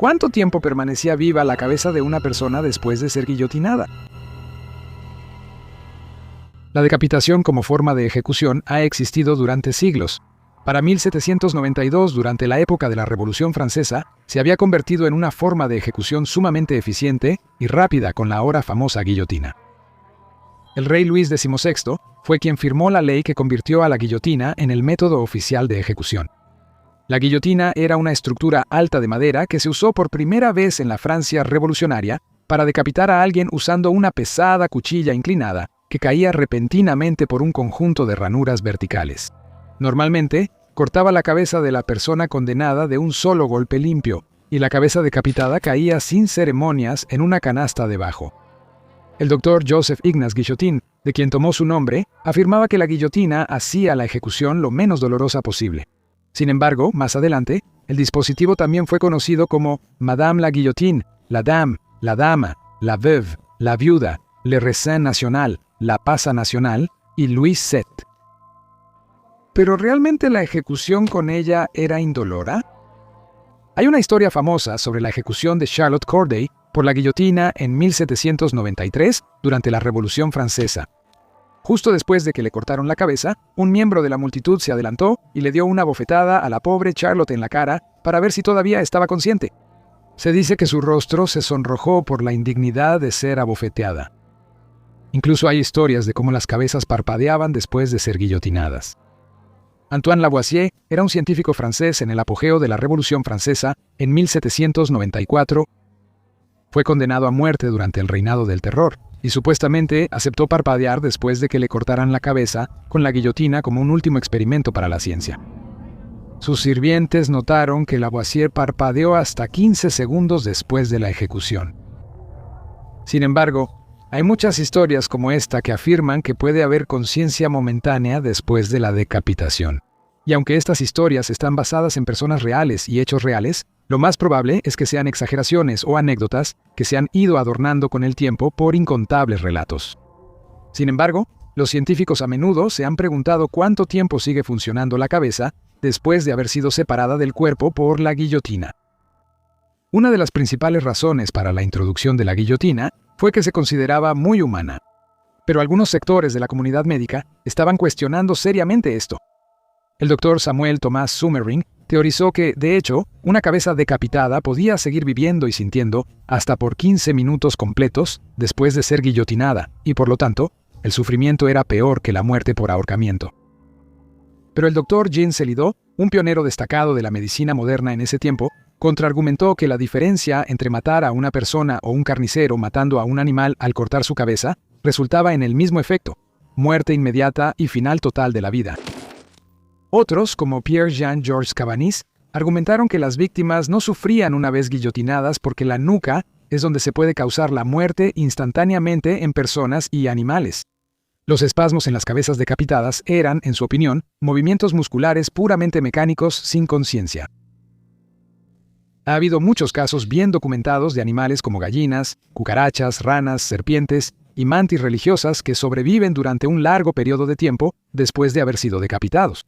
¿Cuánto tiempo permanecía viva la cabeza de una persona después de ser guillotinada? La decapitación como forma de ejecución ha existido durante siglos. Para 1792, durante la época de la Revolución Francesa, se había convertido en una forma de ejecución sumamente eficiente y rápida con la ahora famosa guillotina. El rey Luis XVI fue quien firmó la ley que convirtió a la guillotina en el método oficial de ejecución. La guillotina era una estructura alta de madera que se usó por primera vez en la Francia revolucionaria para decapitar a alguien usando una pesada cuchilla inclinada que caía repentinamente por un conjunto de ranuras verticales. Normalmente, cortaba la cabeza de la persona condenada de un solo golpe limpio, y la cabeza decapitada caía sin ceremonias en una canasta debajo. El doctor Joseph Ignace Guillotin, de quien tomó su nombre, afirmaba que la guillotina hacía la ejecución lo menos dolorosa posible. Sin embargo, más adelante, el dispositivo también fue conocido como Madame la Guillotine, la Dame, la Dama, la Veuve, la Viuda, Le Raisin National, la Pasa Nacional y Louis VII. ¿Pero realmente la ejecución con ella era indolora? Hay una historia famosa sobre la ejecución de Charlotte Corday por la guillotina en 1793 durante la Revolución Francesa. Justo después de que le cortaron la cabeza, un miembro de la multitud se adelantó y le dio una bofetada a la pobre Charlotte en la cara para ver si todavía estaba consciente. Se dice que su rostro se sonrojó por la indignidad de ser abofeteada. Incluso hay historias de cómo las cabezas parpadeaban después de ser guillotinadas. Antoine Lavoisier era un científico francés en el apogeo de la Revolución Francesa en 1794. Fue condenado a muerte durante el reinado del terror y supuestamente aceptó parpadear después de que le cortaran la cabeza con la guillotina como un último experimento para la ciencia. Sus sirvientes notaron que Lavoisier parpadeó hasta 15 segundos después de la ejecución. Sin embargo, hay muchas historias como esta que afirman que puede haber conciencia momentánea después de la decapitación. Y aunque estas historias están basadas en personas reales y hechos reales, lo más probable es que sean exageraciones o anécdotas que se han ido adornando con el tiempo por incontables relatos. Sin embargo, los científicos a menudo se han preguntado cuánto tiempo sigue funcionando la cabeza después de haber sido separada del cuerpo por la guillotina. Una de las principales razones para la introducción de la guillotina fue que se consideraba muy humana. Pero algunos sectores de la comunidad médica estaban cuestionando seriamente esto. El doctor Samuel Thomas Summering teorizó que, de hecho, una cabeza decapitada podía seguir viviendo y sintiendo hasta por 15 minutos completos después de ser guillotinada, y por lo tanto, el sufrimiento era peor que la muerte por ahorcamiento. Pero el doctor Jean Selido, un pionero destacado de la medicina moderna en ese tiempo, contraargumentó que la diferencia entre matar a una persona o un carnicero matando a un animal al cortar su cabeza resultaba en el mismo efecto: muerte inmediata y final total de la vida. Otros, como Pierre-Jean-Georges Cabanis, argumentaron que las víctimas no sufrían una vez guillotinadas porque la nuca es donde se puede causar la muerte instantáneamente en personas y animales. Los espasmos en las cabezas decapitadas eran, en su opinión, movimientos musculares puramente mecánicos sin conciencia. Ha habido muchos casos bien documentados de animales como gallinas, cucarachas, ranas, serpientes y mantis religiosas que sobreviven durante un largo periodo de tiempo después de haber sido decapitados.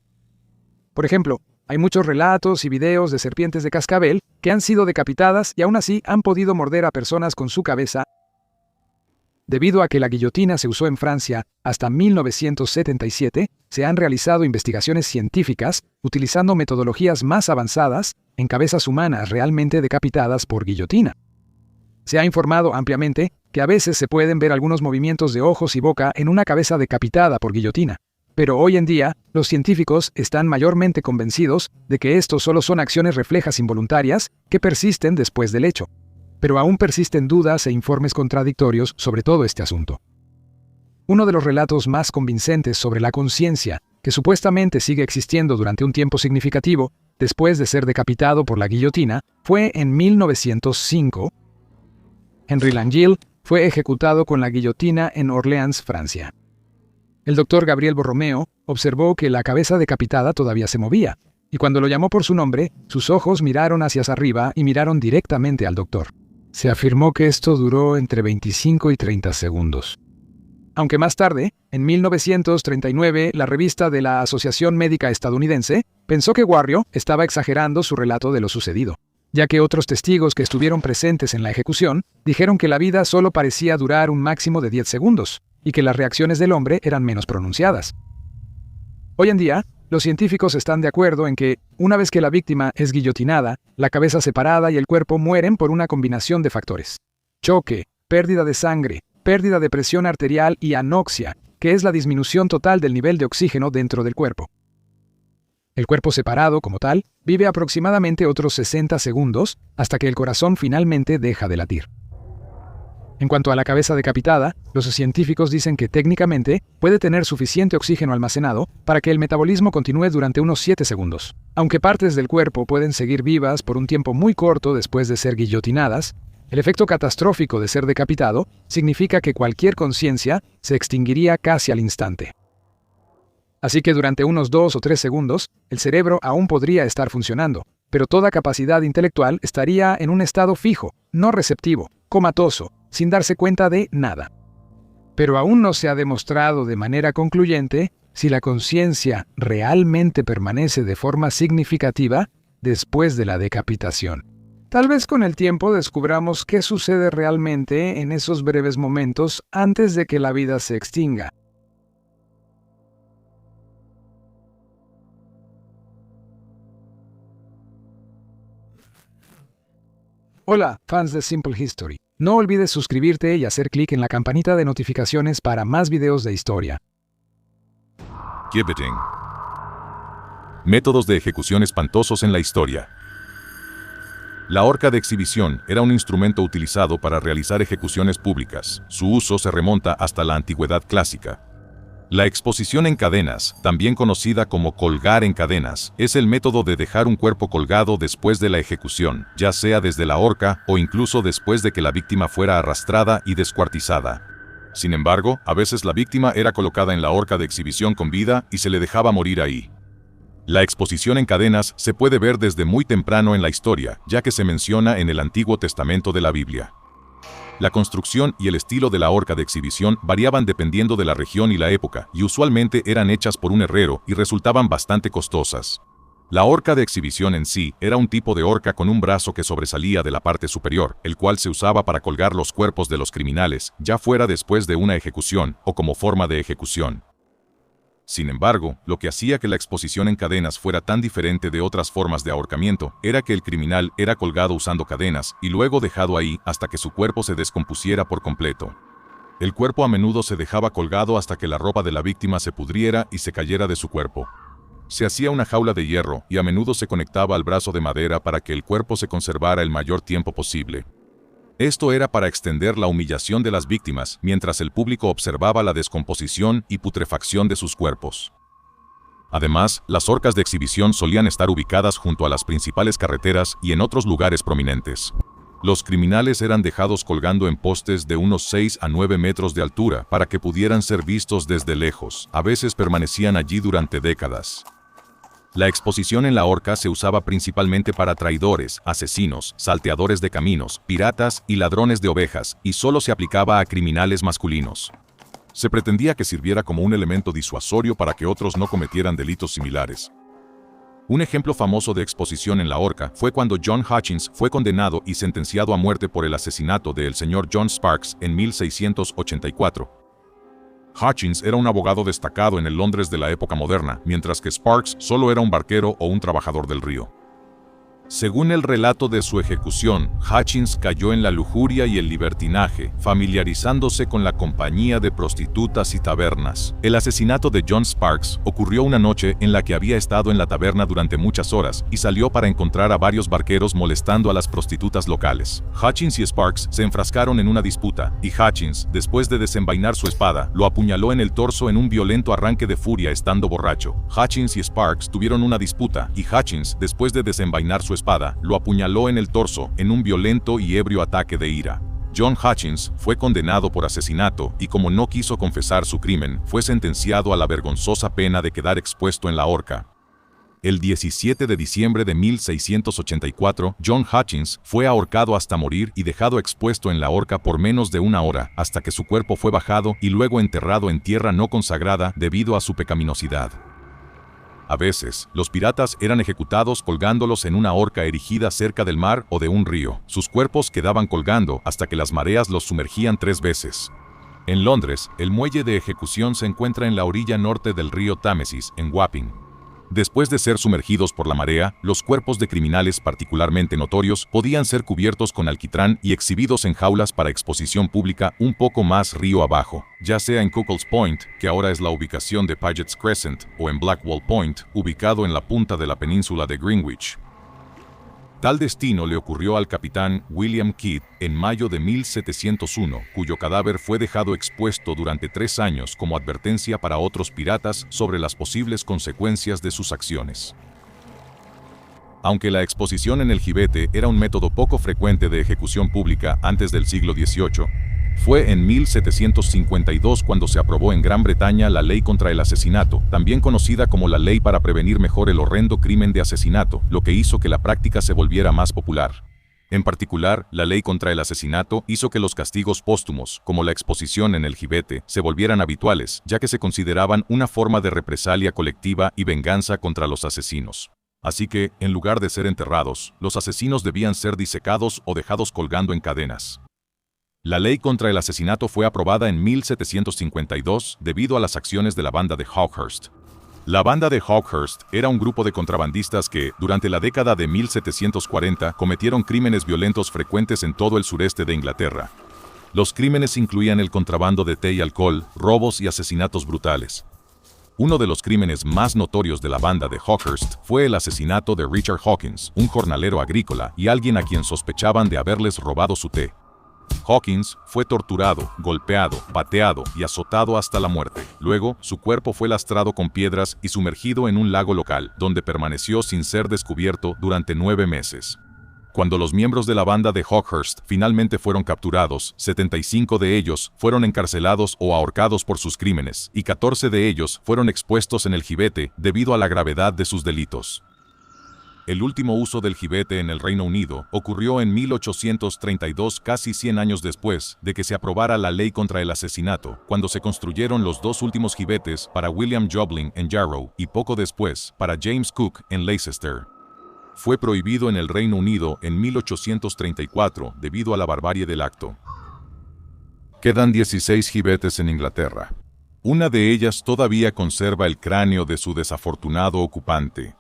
Por ejemplo, hay muchos relatos y videos de serpientes de cascabel que han sido decapitadas y aún así han podido morder a personas con su cabeza. Debido a que la guillotina se usó en Francia hasta 1977, se han realizado investigaciones científicas utilizando metodologías más avanzadas en cabezas humanas realmente decapitadas por guillotina. Se ha informado ampliamente que a veces se pueden ver algunos movimientos de ojos y boca en una cabeza decapitada por guillotina, pero hoy en día los científicos están mayormente convencidos de que estos solo son acciones reflejas involuntarias que persisten después del hecho. Pero aún persisten dudas e informes contradictorios sobre todo este asunto. Uno de los relatos más convincentes sobre la conciencia, que supuestamente sigue existiendo durante un tiempo significativo después de ser decapitado por la guillotina, fue en 1905. Henri Langille fue ejecutado con la guillotina en Orleans, Francia. El doctor Gabriel Borromeo observó que la cabeza decapitada todavía se movía, y cuando lo llamó por su nombre, sus ojos miraron hacia arriba y miraron directamente al doctor. Se afirmó que esto duró entre 25 y 30 segundos. Aunque más tarde, en 1939, la revista de la Asociación Médica Estadounidense pensó que Warrio estaba exagerando su relato de lo sucedido. ya que otros testigos que estuvieron presentes en la ejecución dijeron que la vida solo parecía durar un máximo de 10 segundos y que las reacciones del hombre eran menos pronunciadas. Hoy en día, los científicos están de acuerdo en que, una vez que la víctima es guillotinada, la cabeza separada y el cuerpo mueren por una combinación de factores: choque, pérdida de sangre, pérdida de presión arterial y anoxia, que es la disminución total del nivel de oxígeno dentro del cuerpo. El cuerpo separado, como tal, vive aproximadamente otros 60 segundos hasta que el corazón finalmente deja de latir. En cuanto a la cabeza decapitada, los científicos dicen que técnicamente puede tener suficiente oxígeno almacenado para que el metabolismo continúe durante unos 7 segundos. Aunque partes del cuerpo pueden seguir vivas por un tiempo muy corto después de ser guillotinadas, el efecto catastrófico de ser decapitado significa que cualquier conciencia se extinguiría casi al instante. Así que durante unos 2 o 3 segundos, el cerebro aún podría estar funcionando, pero toda capacidad intelectual estaría en un estado fijo, no receptivo, comatoso, sin darse cuenta de nada. Pero aún no se ha demostrado de manera concluyente si la conciencia realmente permanece de forma significativa después de la decapitación. Tal vez con el tiempo descubramos qué sucede realmente en esos breves momentos antes de que la vida se extinga. Hola, fans de Simple History. No olvides suscribirte y hacer clic en la campanita de notificaciones para más videos de historia. Guillotine. Métodos de ejecución espantosos en la historia. La horca de exhibición era un instrumento utilizado para realizar ejecuciones públicas. Su uso se remonta hasta la antigüedad clásica. La exposición en cadenas, también conocida como colgar en cadenas, es el método de dejar un cuerpo colgado después de la ejecución, ya sea desde la horca o incluso después de que la víctima fuera arrastrada y descuartizada. Sin embargo, a veces la víctima era colocada en la horca de exhibición con vida y se le dejaba morir ahí. La exposición en cadenas se puede ver desde muy temprano en la historia, ya que se menciona en el Antiguo Testamento de la Biblia. La construcción y el estilo de la horca de exhibición variaban dependiendo de la región y la época, y usualmente eran hechas por un herrero y resultaban bastante costosas. La horca de exhibición en sí era un tipo de horca con un brazo que sobresalía de la parte superior, el cual se usaba para colgar los cuerpos de los criminales, ya fuera después de una ejecución o como forma de ejecución. Sin embargo, lo que hacía que la exposición en cadenas fuera tan diferente de otras formas de ahorcamiento era que el criminal era colgado usando cadenas y luego dejado ahí hasta que su cuerpo se descompusiera por completo. El cuerpo a menudo se dejaba colgado hasta que la ropa de la víctima se pudriera y se cayera de su cuerpo. Se hacía una jaula de hierro y a menudo se conectaba al brazo de madera para que el cuerpo se conservara el mayor tiempo posible. Esto era para extender la humillación de las víctimas mientras el público observaba la descomposición y putrefacción de sus cuerpos. Además, las horcas de exhibición solían estar ubicadas junto a las principales carreteras y en otros lugares prominentes. Los criminales eran dejados colgando en postes de unos 6 a 9 metros de altura para que pudieran ser vistos desde lejos. A veces permanecían allí durante décadas. La exposición en la horca se usaba principalmente para traidores, asesinos, salteadores de caminos, piratas y ladrones de ovejas, y solo se aplicaba a criminales masculinos. Se pretendía que sirviera como un elemento disuasorio para que otros no cometieran delitos similares. Un ejemplo famoso de exposición en la horca fue cuando John Hutchins fue condenado y sentenciado a muerte por el asesinato del señor John Sparks en 1684. Hutchins era un abogado destacado en el Londres de la época moderna, mientras que Sparks solo era un barquero o un trabajador del río. Según el relato de su ejecución, Hutchins cayó en la lujuria y el libertinaje, familiarizándose con la compañía de prostitutas y tabernas. El asesinato de John Sparks ocurrió una noche en la que había estado en la taberna durante muchas horas y salió para encontrar a varios barqueros molestando a las prostitutas locales. Hutchins y Sparks se enfrascaron en una disputa, y Hutchins, después de desenvainar su espada, lo apuñaló en el torso en un violento arranque de furia estando borracho. Hutchins y Sparks tuvieron una disputa, y Hutchins, después de desenvainar su espada, lo apuñaló en el torso en un violento y ebrio ataque de ira. John Hutchins fue condenado por asesinato y, como no quiso confesar su crimen, fue sentenciado a la vergonzosa pena de quedar expuesto en la horca. El 17 de diciembre de 1684, John Hutchins fue ahorcado hasta morir y dejado expuesto en la horca por menos de una hora, hasta que su cuerpo fue bajado y luego enterrado en tierra no consagrada debido a su pecaminosidad. A veces, los piratas eran ejecutados colgándolos en una horca erigida cerca del mar o de un río. Sus cuerpos quedaban colgando hasta que las mareas los sumergían 3 veces. En Londres, el muelle de ejecución se encuentra en la orilla norte del río Támesis, en Wapping. Después de ser sumergidos por la marea, los cuerpos de criminales particularmente notorios podían ser cubiertos con alquitrán y exhibidos en jaulas para exposición pública un poco más río abajo, ya sea en Cuckold's Point, que ahora es la ubicación de Paget's Crescent, o en Blackwall Point, ubicado en la punta de la península de Greenwich. Tal destino le ocurrió al capitán William Kidd en mayo de 1701, cuyo cadáver fue dejado expuesto durante 3 años como advertencia para otros piratas sobre las posibles consecuencias de sus acciones. Aunque la exposición en el gibete era un método poco frecuente de ejecución pública antes del siglo XVIII, fue en 1752 cuando se aprobó en Gran Bretaña la Ley contra el Asesinato, también conocida como la Ley para prevenir mejor el horrendo crimen de asesinato, lo que hizo que la práctica se volviera más popular. En particular, la Ley contra el Asesinato hizo que los castigos póstumos, como la exposición en el gibete, se volvieran habituales, ya que se consideraban una forma de represalia colectiva y venganza contra los asesinos. Así que, en lugar de ser enterrados, los asesinos debían ser disecados o dejados colgando en cadenas. La ley contra el asesinato fue aprobada en 1752 debido a las acciones de la banda de Hawkhurst. La banda de Hawkhurst era un grupo de contrabandistas que, durante la década de 1740, cometieron crímenes violentos frecuentes en todo el sureste de Inglaterra. Los crímenes incluían el contrabando de té y alcohol, robos y asesinatos brutales. Uno de los crímenes más notorios de la banda de Hawkhurst fue el asesinato de Richard Hawkins, un jornalero agrícola y alguien a quien sospechaban de haberles robado su té. Hawkins fue torturado, golpeado, pateado y azotado hasta la muerte. Luego, su cuerpo fue lastrado con piedras y sumergido en un lago local, donde permaneció sin ser descubierto durante 9 meses. Cuando los miembros de la banda de Hawkhurst finalmente fueron capturados, 75 de ellos fueron encarcelados o ahorcados por sus crímenes, y 14 de ellos fueron expuestos en el gibete debido a la gravedad de sus delitos. El último uso del gibete en el Reino Unido ocurrió en 1832, casi 100 años después de que se aprobara la ley contra el asesinato, cuando se construyeron los 2 últimos gibetes para William Jobling en Jarrow y poco después para James Cook en Leicester. Fue prohibido en el Reino Unido en 1834 debido a la barbarie del acto. Quedan 16 gibetes en Inglaterra. Una de ellas todavía conserva el cráneo de su desafortunado ocupante.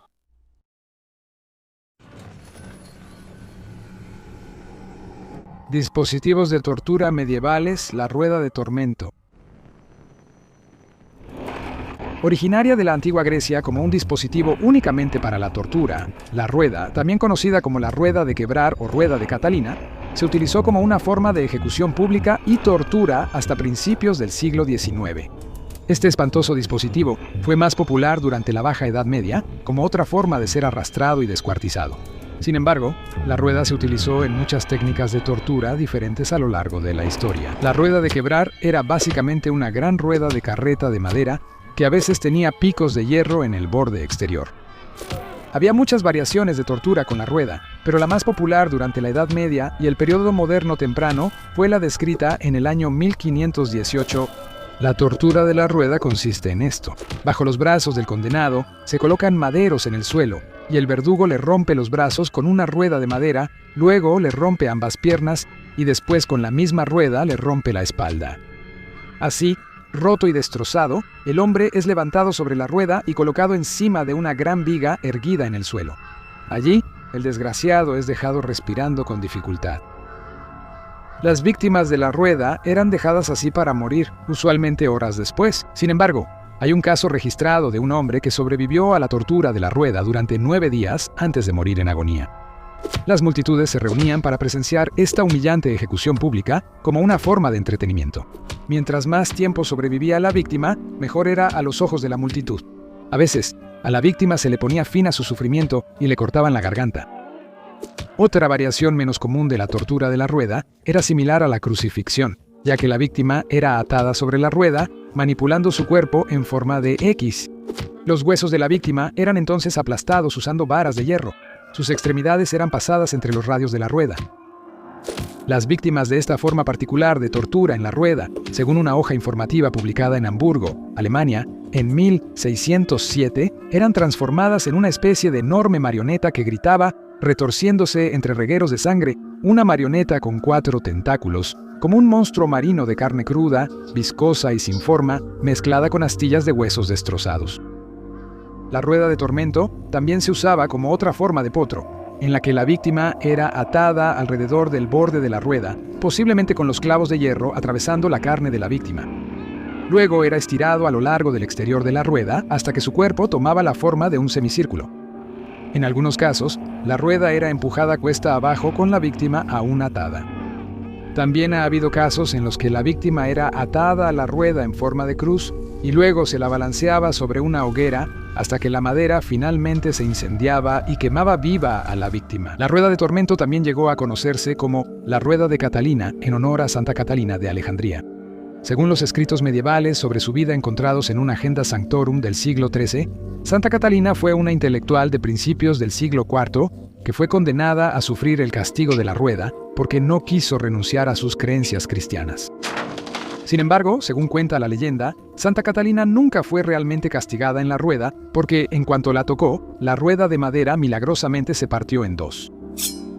Dispositivos de tortura medievales, la rueda de tormento. Originaria de la antigua Grecia como un dispositivo únicamente para la tortura, la rueda, también conocida como la rueda de quebrar o rueda de Catalina, se utilizó como una forma de ejecución pública y tortura hasta principios del siglo XIX. Este espantoso dispositivo fue más popular durante la Baja Edad Media como otra forma de ser arrastrado y descuartizado. Sin embargo, la rueda se utilizó en muchas técnicas de tortura diferentes a lo largo de la historia. La rueda de quebrar era básicamente una gran rueda de carreta de madera que a veces tenía picos de hierro en el borde exterior. Había muchas variaciones de tortura con la rueda, pero la más popular durante la Edad Media y el periodo moderno temprano fue la descrita en el año 1518. La tortura de la rueda consiste en esto. Bajo los brazos del condenado se colocan maderos en el suelo y el verdugo le rompe los brazos con una rueda de madera, luego le rompe ambas piernas y después con la misma rueda le rompe la espalda. Así, roto y destrozado, el hombre es levantado sobre la rueda y colocado encima de una gran viga erguida en el suelo. Allí, el desgraciado es dejado respirando con dificultad. Las víctimas de la rueda eran dejadas así para morir, usualmente horas después. Sin embargo, hay un caso registrado de un hombre que sobrevivió a la tortura de la rueda durante 9 días antes de morir en agonía. Las multitudes se reunían para presenciar esta humillante ejecución pública como una forma de entretenimiento. Mientras más tiempo sobrevivía la víctima, mejor era a los ojos de la multitud. A veces, a la víctima se le ponía fin a su sufrimiento y le cortaban la garganta. Otra variación menos común de la tortura de la rueda era similar a la crucifixión, ya que la víctima era atada sobre la rueda, manipulando su cuerpo en forma de X. Los huesos de la víctima eran entonces aplastados usando varas de hierro. Sus extremidades eran pasadas entre los radios de la rueda. Las víctimas de esta forma particular de tortura en la rueda, según una hoja informativa publicada en Hamburgo, Alemania, en 1607, eran transformadas en una especie de enorme marioneta que gritaba, retorciéndose entre regueros de sangre, una marioneta con 4 tentáculos, como un monstruo marino de carne cruda, viscosa y sin forma, mezclada con astillas de huesos destrozados. La rueda de tormento también se usaba como otra forma de potro, en la que la víctima era atada alrededor del borde de la rueda, posiblemente con los clavos de hierro atravesando la carne de la víctima. Luego era estirado a lo largo del exterior de la rueda hasta que su cuerpo tomaba la forma de un semicírculo. En algunos casos, la rueda era empujada cuesta abajo con la víctima aún atada. También ha habido casos en los que la víctima era atada a la rueda en forma de cruz y luego se la balanceaba sobre una hoguera hasta que la madera finalmente se incendiaba y quemaba viva a la víctima. La rueda de tormento también llegó a conocerse como la Rueda de Catalina en honor a Santa Catalina de Alejandría. Según los escritos medievales sobre su vida encontrados en una Agenda Sanctorum del siglo XIII, Santa Catalina fue una intelectual de principios del siglo IV que fue condenada a sufrir el castigo de la rueda porque no quiso renunciar a sus creencias cristianas. Sin embargo, según cuenta la leyenda, Santa Catalina nunca fue realmente castigada en la rueda porque, en cuanto la tocó, la rueda de madera milagrosamente se partió en 2.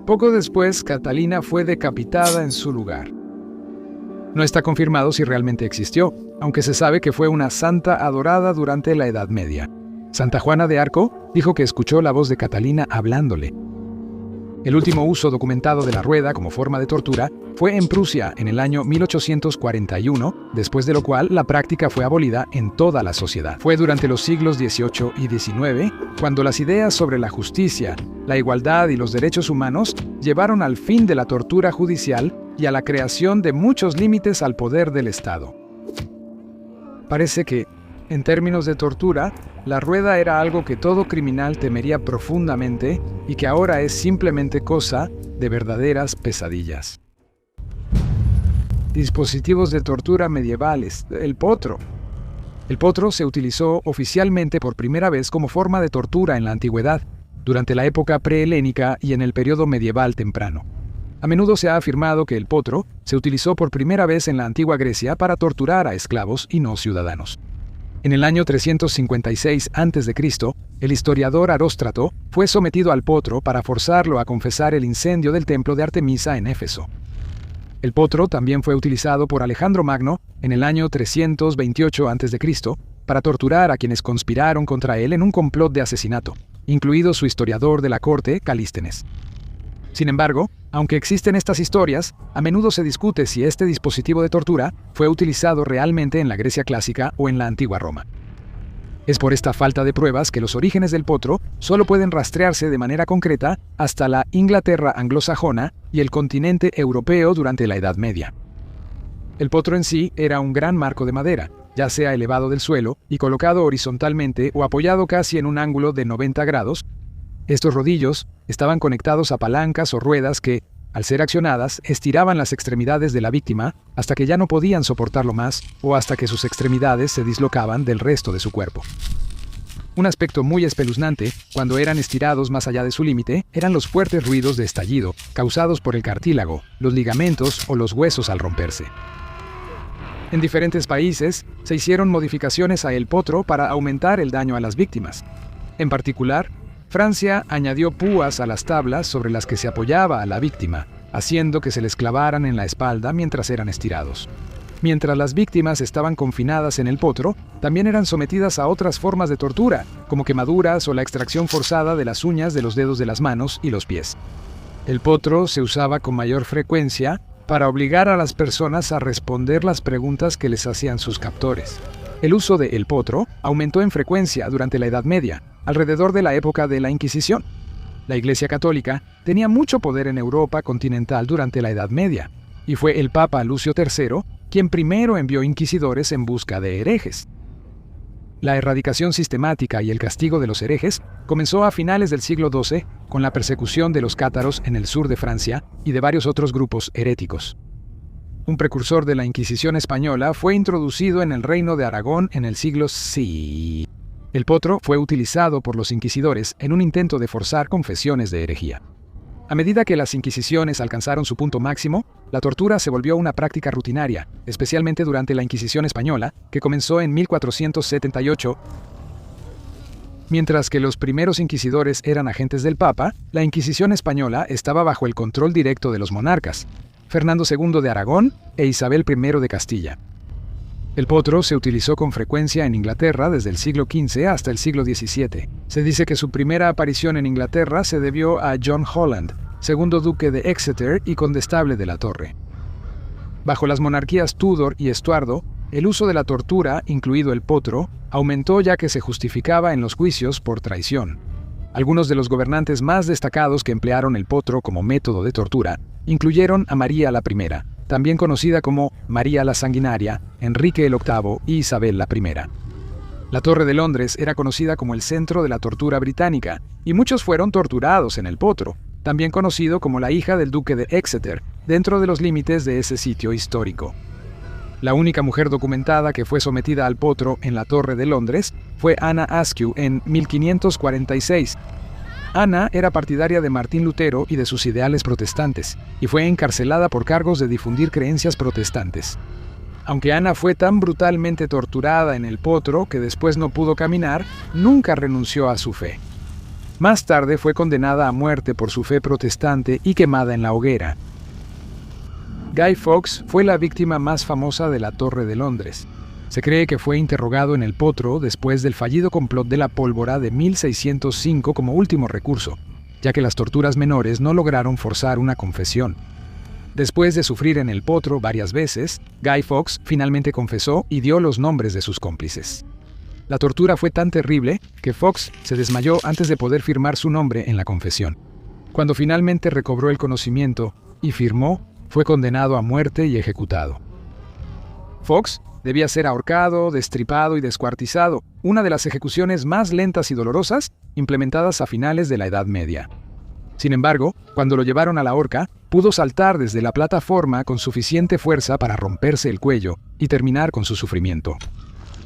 Poco después, Catalina fue decapitada en su lugar. No está confirmado si realmente existió, aunque se sabe que fue una santa adorada durante la Edad Media. Santa Juana de Arco dijo que escuchó la voz de Catalina hablándole. El último uso documentado de la rueda como forma de tortura fue en Prusia en el año 1841, después de lo cual la práctica fue abolida en toda la sociedad. Fue durante los siglos XVIII y XIX cuando las ideas sobre la justicia, la igualdad y los derechos humanos llevaron al fin de la tortura judicial y a la creación de muchos límites al poder del Estado. Parece que, en términos de tortura, la rueda era algo que todo criminal temería profundamente y que ahora es simplemente cosa de verdaderas pesadillas. Dispositivos de tortura medievales. El potro. El potro se utilizó oficialmente por primera vez como forma de tortura en la antigüedad, durante la época prehelénica y en el periodo medieval temprano. A menudo se ha afirmado que el potro se utilizó por primera vez en la antigua Grecia para torturar a esclavos y no ciudadanos. En el año 356 a.C., el historiador Aróstrato fue sometido al potro para forzarlo a confesar el incendio del templo de Artemisa en Éfeso. El potro también fue utilizado por Alejandro Magno en el año 328 a.C. para torturar a quienes conspiraron contra él en un complot de asesinato, incluido su historiador de la corte, Calístenes. Sin embargo, aunque existen estas historias, a menudo se discute si este dispositivo de tortura fue utilizado realmente en la Grecia clásica o en la antigua Roma. Es por esta falta de pruebas que los orígenes del potro solo pueden rastrearse de manera concreta hasta la Inglaterra anglosajona y el continente europeo durante la Edad Media. El potro en sí era un gran marco de madera, ya sea elevado del suelo y colocado horizontalmente o apoyado casi en un ángulo de 90 grados. Estos rodillos estaban conectados a palancas o ruedas que, al ser accionadas, estiraban las extremidades de la víctima hasta que ya no podían soportarlo más o hasta que sus extremidades se dislocaban del resto de su cuerpo. Un aspecto muy espeluznante, cuando eran estirados más allá de su límite, eran los fuertes ruidos de estallido causados por el cartílago, los ligamentos o los huesos al romperse. En diferentes países, se hicieron modificaciones a el potro para aumentar el daño a las víctimas. En particular, Francia añadió púas a las tablas sobre las que se apoyaba a la víctima, haciendo que se les clavaran en la espalda mientras eran estirados. Mientras las víctimas estaban confinadas en el potro, también eran sometidas a otras formas de tortura, como quemaduras o la extracción forzada de las uñas de los dedos de las manos y los pies. El potro se usaba con mayor frecuencia para obligar a las personas a responder las preguntas que les hacían sus captores. El uso de el potro aumentó en frecuencia durante la Edad Media, alrededor de la época de la Inquisición. La Iglesia Católica tenía mucho poder en Europa continental durante la Edad Media, y fue el Papa Lucio III quien primero envió inquisidores en busca de herejes. La erradicación sistemática y el castigo de los herejes comenzó a finales del siglo XII con la persecución de los cátaros en el sur de Francia y de varios otros grupos heréticos. Un precursor de la Inquisición española fue introducido en el Reino de Aragón en el siglo VI. El potro fue utilizado por los inquisidores en un intento de forzar confesiones de herejía. A medida que las inquisiciones alcanzaron su punto máximo, la tortura se volvió una práctica rutinaria, especialmente durante la Inquisición española, que comenzó en 1478. Mientras que los primeros inquisidores eran agentes del Papa, la Inquisición española estaba bajo el control directo de los monarcas, Fernando II de Aragón e Isabel I de Castilla. El potro se utilizó con frecuencia en Inglaterra desde el siglo XV hasta el siglo XVII. Se dice que su primera aparición en Inglaterra se debió a John Holland, segundo duque de Exeter y condestable de la Torre. Bajo las monarquías Tudor y Estuardo, el uso de la tortura, incluido el potro, aumentó ya que se justificaba en los juicios por traición. Algunos de los gobernantes más destacados que emplearon el potro como método de tortura incluyeron a María la I, también conocida como María la Sanguinaria, Enrique el VIII y Isabel la I. La Torre de Londres era conocida como el centro de la tortura británica, y muchos fueron torturados en el potro, también conocido como la hija del duque de Exeter, dentro de los límites de ese sitio histórico. La única mujer documentada que fue sometida al potro en la Torre de Londres fue Ana Askew en 1546. Ana era partidaria de Martín Lutero y de sus ideales protestantes, y fue encarcelada por cargos de difundir creencias protestantes. Aunque Ana fue tan brutalmente torturada en el potro que después no pudo caminar, nunca renunció a su fe. Más tarde fue condenada a muerte por su fe protestante y quemada en la hoguera. Guy Fawkes fue la víctima más famosa de la Torre de Londres. Se cree que fue interrogado en el potro después del fallido complot de la pólvora de 1605 como último recurso, ya que las torturas menores no lograron forzar una confesión. Después de sufrir en el potro varias veces, Guy Fawkes finalmente confesó y dio los nombres de sus cómplices. La tortura fue tan terrible que Fawkes se desmayó antes de poder firmar su nombre en la confesión. Cuando finalmente recobró el conocimiento y firmó, fue condenado a muerte y ejecutado. Fawkes debía ser ahorcado, destripado y descuartizado, una de las ejecuciones más lentas y dolorosas implementadas a finales de la Edad Media. Sin embargo, cuando lo llevaron a la horca, pudo saltar desde la plataforma con suficiente fuerza para romperse el cuello y terminar con su sufrimiento.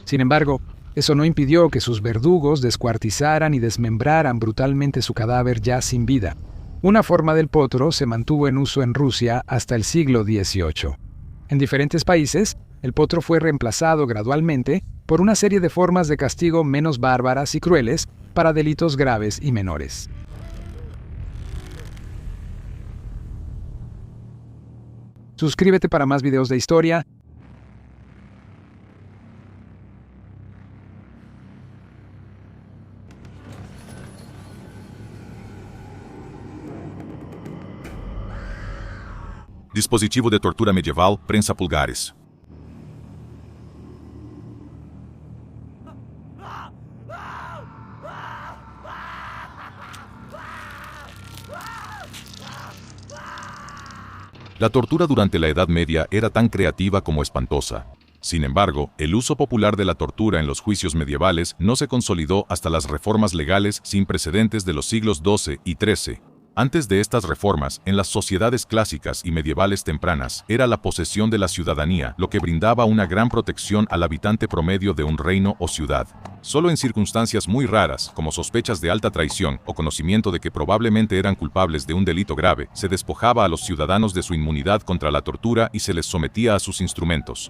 Sin embargo, eso no impidió que sus verdugos descuartizaran y desmembraran brutalmente su cadáver ya sin vida. Una forma del potro se mantuvo en uso en Rusia hasta el siglo XVIII. En diferentes países, el potro fue reemplazado gradualmente por una serie de formas de castigo menos bárbaras y crueles para delitos graves y menores. Suscríbete para más videos de historia. Dispositivo de tortura medieval, prensa pulgares. La tortura durante la Edad Media era tan creativa como espantosa. Sin embargo, el uso popular de la tortura en los juicios medievales no se consolidó hasta las reformas legales sin precedentes de los siglos XII y XIII. Antes de estas reformas, en las sociedades clásicas y medievales tempranas, era la posesión de la ciudadanía lo que brindaba una gran protección al habitante promedio de un reino o ciudad. Solo en circunstancias muy raras, como sospechas de alta traición o conocimiento de que probablemente eran culpables de un delito grave, se despojaba a los ciudadanos de su inmunidad contra la tortura y se les sometía a sus instrumentos.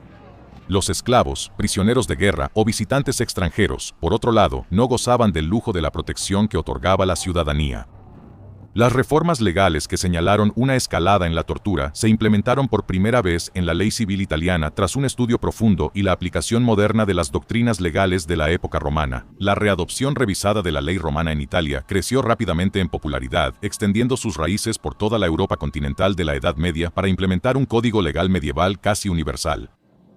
Los esclavos, prisioneros de guerra o visitantes extranjeros, por otro lado, no gozaban del lujo de la protección que otorgaba la ciudadanía. Las reformas legales que señalaron una escalada en la tortura se implementaron por primera vez en la ley civil italiana tras un estudio profundo y la aplicación moderna de las doctrinas legales de la época romana. La readopción revisada de la ley romana en Italia creció rápidamente en popularidad, extendiendo sus raíces por toda la Europa continental de la Edad Media para implementar un código legal medieval casi universal.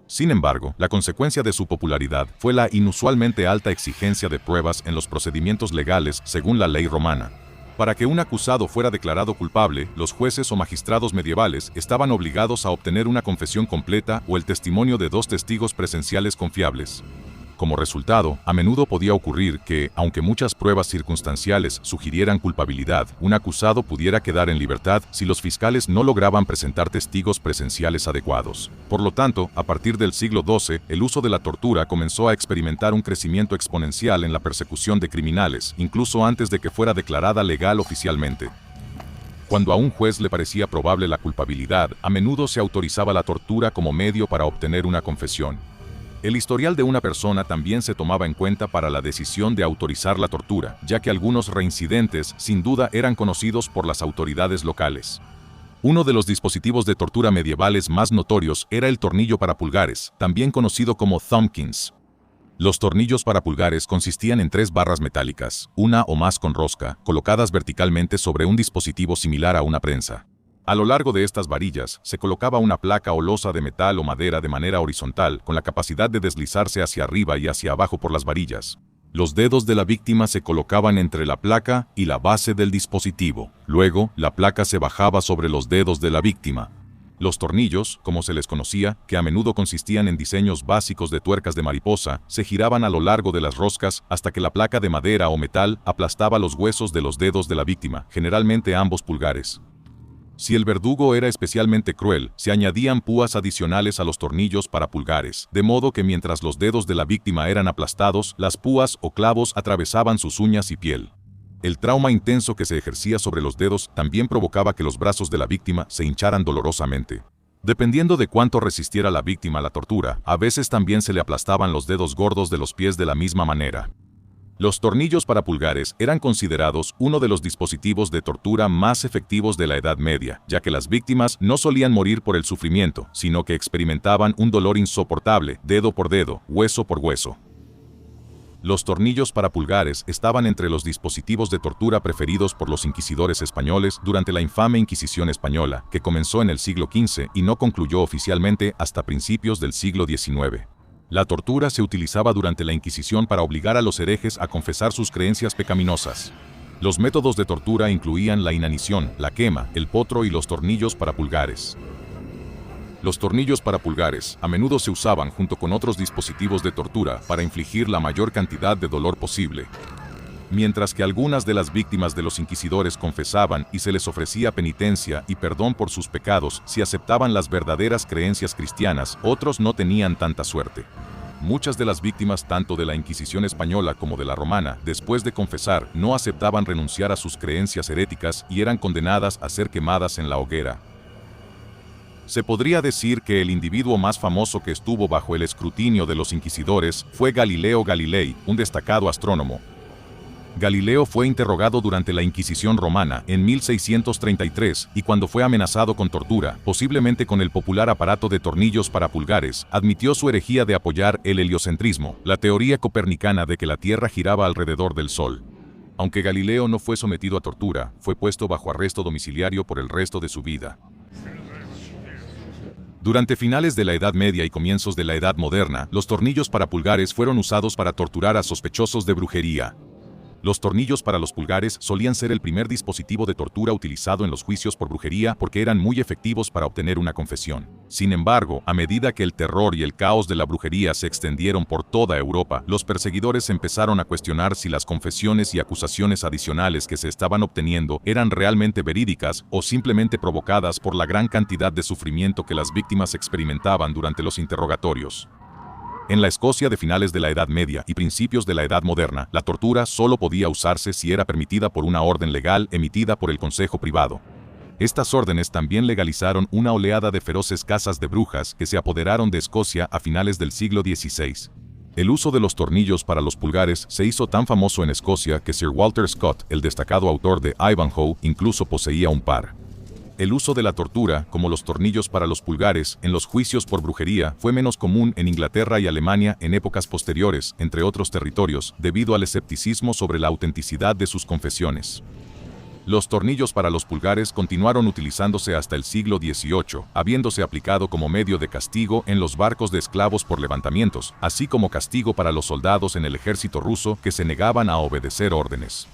Sin embargo, la consecuencia de su popularidad fue la inusualmente alta exigencia de pruebas en los procedimientos legales según la ley romana. Para que un acusado fuera declarado culpable, los jueces o magistrados medievales estaban obligados a obtener una confesión completa o el testimonio de 2 testigos presenciales confiables. Como resultado, a menudo podía ocurrir que, aunque muchas pruebas circunstanciales sugirieran culpabilidad, un acusado pudiera quedar en libertad si los fiscales no lograban presentar testigos presenciales adecuados. Por lo tanto, a partir del siglo XII, el uso de la tortura comenzó a experimentar un crecimiento exponencial en la persecución de criminales, incluso antes de que fuera declarada legal oficialmente. Cuando a un juez le parecía probable la culpabilidad, a menudo se autorizaba la tortura como medio para obtener una confesión. El historial de una persona también se tomaba en cuenta para la decisión de autorizar la tortura, ya que algunos reincidentes sin duda eran conocidos por las autoridades locales. Uno de los dispositivos de tortura medievales más notorios era el tornillo para pulgares, también conocido como thumbkins. Los tornillos para pulgares consistían en 3 barras metálicas, una o más con rosca, colocadas verticalmente sobre un dispositivo similar a una prensa. A lo largo de estas varillas, se colocaba una placa o losa de metal o madera de manera horizontal, con la capacidad de deslizarse hacia arriba y hacia abajo por las varillas. Los dedos de la víctima se colocaban entre la placa y la base del dispositivo. Luego, la placa se bajaba sobre los dedos de la víctima. Los tornillos, como se les conocía, que a menudo consistían en diseños básicos de tuercas de mariposa, se giraban a lo largo de las roscas hasta que la placa de madera o metal aplastaba los huesos de los dedos de la víctima, generalmente ambos pulgares. Si el verdugo era especialmente cruel, se añadían púas adicionales a los tornillos para pulgares, de modo que mientras los dedos de la víctima eran aplastados, las púas o clavos atravesaban sus uñas y piel. El trauma intenso que se ejercía sobre los dedos también provocaba que los brazos de la víctima se hincharan dolorosamente. Dependiendo de cuánto resistiera la víctima a la tortura, a veces también se le aplastaban los dedos gordos de los pies de la misma manera. Los tornillos para pulgares eran considerados uno de los dispositivos de tortura más efectivos de la Edad Media, ya que las víctimas no solían morir por el sufrimiento, sino que experimentaban un dolor insoportable, dedo por dedo, hueso por hueso. Los tornillos para pulgares estaban entre los dispositivos de tortura preferidos por los inquisidores españoles durante la infame Inquisición española, que comenzó en el siglo XV y no concluyó oficialmente hasta principios del siglo XIX. La tortura se utilizaba durante la Inquisición para obligar a los herejes a confesar sus creencias pecaminosas. Los métodos de tortura incluían la inanición, la quema, el potro y los tornillos para pulgares. Los tornillos para pulgares a menudo se usaban junto con otros dispositivos de tortura para infligir la mayor cantidad de dolor posible. Mientras que algunas de las víctimas de los inquisidores confesaban y se les ofrecía penitencia y perdón por sus pecados si aceptaban las verdaderas creencias cristianas, otros no tenían tanta suerte. Muchas de las víctimas tanto de la Inquisición española como de la romana, después de confesar, no aceptaban renunciar a sus creencias heréticas y eran condenadas a ser quemadas en la hoguera. Se podría decir que el individuo más famoso que estuvo bajo el escrutinio de los inquisidores fue Galileo Galilei, un destacado astrónomo. Galileo fue interrogado durante la Inquisición romana en 1633 y cuando fue amenazado con tortura, posiblemente con el popular aparato de tornillos para pulgares, admitió su herejía de apoyar el heliocentrismo, la teoría copernicana de que la Tierra giraba alrededor del Sol. Aunque Galileo no fue sometido a tortura, fue puesto bajo arresto domiciliario por el resto de su vida. Durante finales de la Edad Media y comienzos de la Edad Moderna, los tornillos para pulgares fueron usados para torturar a sospechosos de brujería. Los tornillos para los pulgares solían ser el primer dispositivo de tortura utilizado en los juicios por brujería porque eran muy efectivos para obtener una confesión. Sin embargo, a medida que el terror y el caos de la brujería se extendieron por toda Europa, los perseguidores empezaron a cuestionar si las confesiones y acusaciones adicionales que se estaban obteniendo eran realmente verídicas o simplemente provocadas por la gran cantidad de sufrimiento que las víctimas experimentaban durante los interrogatorios. En la Escocia de finales de la Edad Media y principios de la Edad Moderna, la tortura solo podía usarse si era permitida por una orden legal emitida por el Consejo Privado. Estas órdenes también legalizaron una oleada de feroces cazas de brujas que se apoderaron de Escocia a finales del siglo XVI. El uso de los tornillos para los pulgares se hizo tan famoso en Escocia que Sir Walter Scott, el destacado autor de Ivanhoe, incluso poseía un par. El uso de la tortura, como los tornillos para los pulgares, en los juicios por brujería fue menos común en Inglaterra y Alemania en épocas posteriores, entre otros territorios, debido al escepticismo sobre la autenticidad de sus confesiones. Los tornillos para los pulgares continuaron utilizándose hasta el siglo XVIII, habiéndose aplicado como medio de castigo en los barcos de esclavos por levantamientos, así como castigo para los soldados en el ejército ruso que se negaban a obedecer órdenes.